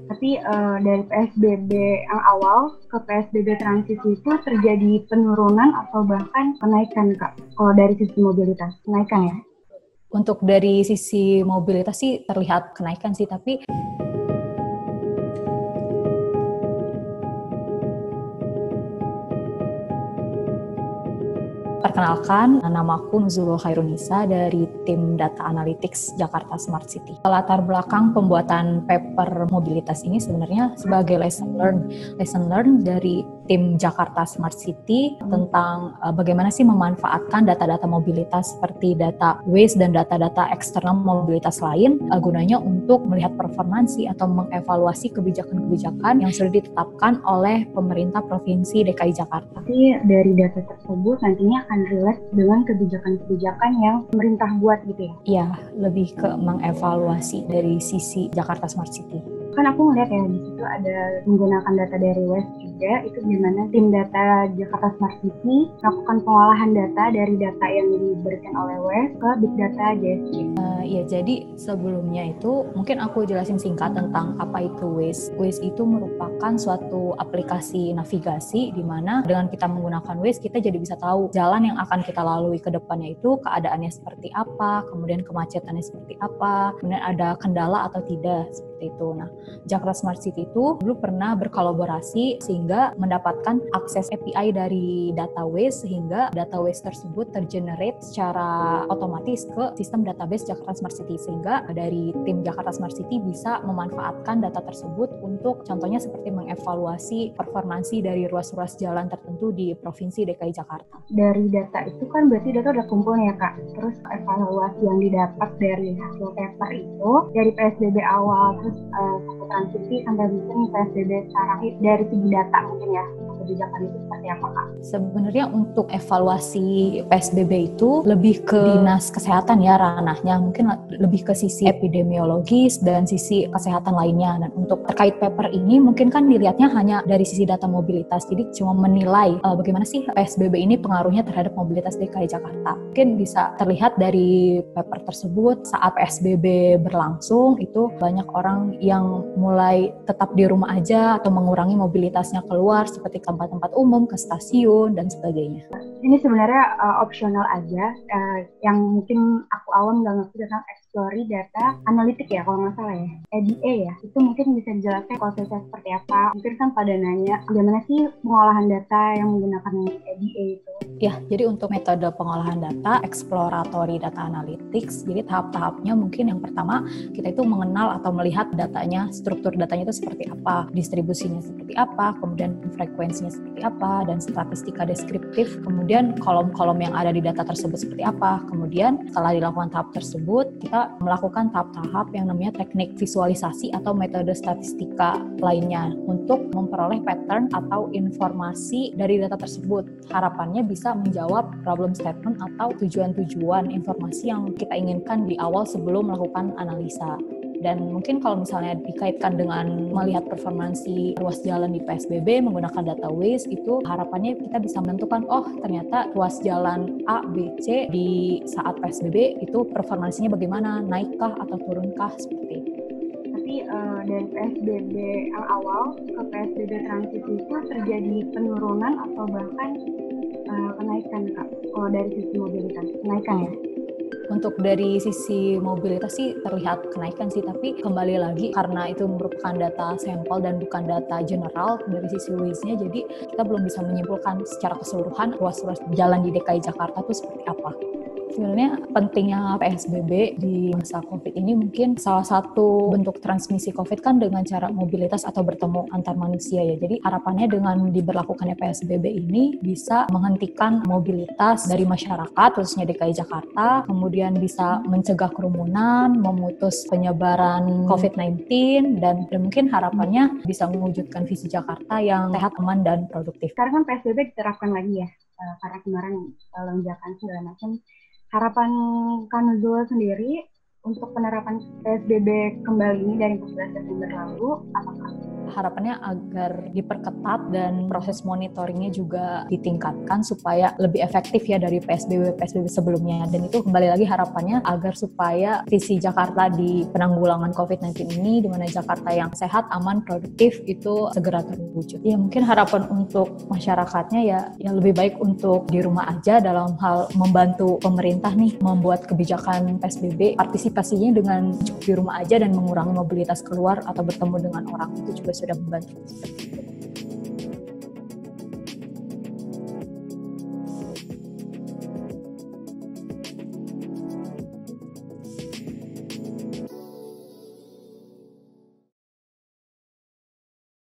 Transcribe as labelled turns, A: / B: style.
A: Tapi dari PSBB yang awal ke PSBB transisi itu terjadi penurunan atau bahkan kenaikan, Kak? Kalau dari sisi mobilitas, kenaikan ya?
B: Untuk dari sisi mobilitas sih terlihat kenaikan sih, tapi perkenalkan, namaku Nuzulul Khairunisa dari tim Data Analytics Jakarta Smart City. Latar belakang pembuatan paper mobilitas ini sebenarnya sebagai lesson learn dari tim Jakarta Smart City tentang bagaimana sih memanfaatkan data-data mobilitas seperti data Waze dan data-data eksternal mobilitas lain gunanya untuk melihat performansi atau mengevaluasi kebijakan-kebijakan yang sudah ditetapkan oleh pemerintah Provinsi DKI Jakarta.
A: Jadi dari data tersebut nantinya akan relate dengan kebijakan-kebijakan yang pemerintah buat gitu ya?
B: Iya, lebih ke mengevaluasi dari sisi Jakarta Smart City.
A: Kan aku ngeliat ya, di situ ada menggunakan data dari Waze juga, itu dimana tim data Jakarta Smart City melakukan pengolahan data dari data yang diberikan oleh Waze ke Big Data JSC.
B: Ya, jadi sebelumnya itu mungkin aku jelasin singkat tentang apa itu Waze. Waze itu merupakan suatu aplikasi navigasi di mana dengan kita menggunakan Waze kita jadi bisa tahu jalan yang akan kita lalui ke depannya itu keadaannya seperti apa, kemudian kemacetannya seperti apa, kemudian ada kendala atau tidak, seperti itu. Nah, Jakarta Smart City itu dulu pernah berkolaborasi sehingga mendapatkan akses API dari data Waze sehingga data Waze tersebut tergenerate secara otomatis ke sistem database Jakarta Smart City, sehingga dari tim Jakarta Smart City bisa memanfaatkan data tersebut untuk contohnya seperti mengevaluasi performansi dari ruas-ruas jalan tertentu di Provinsi DKI Jakarta.
A: Dari data itu kan berarti data udah kumpul ya, Kak. Terus evaluasi yang didapat dari hasil paper itu dari PSBB awal terus transisi sampai mungkin PSBB sekarang dari segi data mungkin ya, kebijakan itu seperti apa, Kak?
B: Sebenarnya untuk evaluasi PSBB itu lebih ke dinas kesehatan ya ranahnya, mungkin lebih ke sisi epidemiologis dan sisi kesehatan lainnya. Dan untuk terkait paper ini mungkin kan dilihatnya hanya dari sisi data mobilitas, jadi cuma menilai bagaimana sih PSBB ini pengaruhnya terhadap mobilitas DKI Jakarta. Mungkin bisa terlihat dari paper tersebut saat PSBB berlangsung itu banyak orang yang mulai tetap di rumah aja atau mengurangi mobilitasnya keluar seperti tempat-tempat umum, ke stasiun, dan sebagainya.
A: Ini sebenarnya opsional aja, yang mungkin aku awam nggak ngerti tentang Explore Data Analitik ya, kalau nggak salah ya, EDA ya, itu mungkin bisa dijelaskan prosesnya seperti apa. Mungkin kan pada nanya, bagaimana sih pengolahan data yang menggunakan EDA itu?
B: Ya, jadi untuk metode pengolahan data, exploratory data analytics, jadi tahap-tahapnya mungkin yang pertama, kita itu mengenal atau melihat datanya, struktur datanya itu seperti apa, distribusinya seperti apa, kemudian frekuensinya seperti apa, dan statistika deskriptif, kemudian kolom-kolom yang ada di data tersebut seperti apa. Kemudian setelah dilakukan tahap tersebut, kita melakukan tahap-tahap yang namanya teknik visualisasi atau metode statistika lainnya untuk memperoleh pattern atau informasi dari data tersebut. Harapannya bisa menjawab problem statement atau tujuan-tujuan informasi yang kita inginkan di awal sebelum melakukan analisa. Dan mungkin kalau misalnya dikaitkan dengan melihat performansi ruas jalan di PSBB menggunakan data Waze, itu harapannya kita bisa menentukan, oh ternyata ruas jalan A, B, C di saat PSBB itu performansinya bagaimana, naikkah atau turunkah, seperti itu.
A: Tapi dari PSBB yang awal ke PSBB transisi itu terjadi penurunan atau bahkan kenaikan, Kak? Kalau dari sisi mobilitas, kenaikan ya?
B: Untuk dari sisi mobilitas sih terlihat kenaikan sih, tapi kembali lagi karena itu merupakan data sampel dan bukan data general dari sisi Waze-nya, jadi kita belum bisa menyimpulkan secara keseluruhan ruas-ruas jalan di DKI Jakarta itu seperti apa. Sebenarnya pentingnya PSBB di masa COVID ini mungkin salah satu bentuk transmisi COVID kan dengan cara mobilitas atau bertemu antar manusia ya. Jadi harapannya dengan diberlakukannya PSBB ini bisa menghentikan mobilitas dari masyarakat, khususnya DKI Jakarta, kemudian bisa mencegah kerumunan, memutus penyebaran COVID-19, dan mungkin harapannya bisa mewujudkan visi Jakarta yang sehat, aman, dan produktif.
A: Sekarang kan PSBB diterapkan lagi ya, karena kemarin lonjakan segala macam. Harapan Kak Nuzul sendiri untuk penerapan PSBB kembali ini dari 14 Desember lalu, apakah?
B: harapannya agar diperketat dan proses monitoringnya juga ditingkatkan supaya lebih efektif ya dari PSBB sebelumnya. Dan itu kembali lagi harapannya agar supaya visi Jakarta di penanggulangan COVID-19 ini, di mana Jakarta yang sehat, aman, produktif itu segera terwujud. Ya mungkin harapan untuk masyarakatnya ya lebih baik untuk di rumah aja dalam hal membantu pemerintah nih membuat kebijakan PSBB, partisipasinya dengan cukup di rumah aja dan mengurangi mobilitas keluar atau bertemu dengan orang itu juga sudah membantu.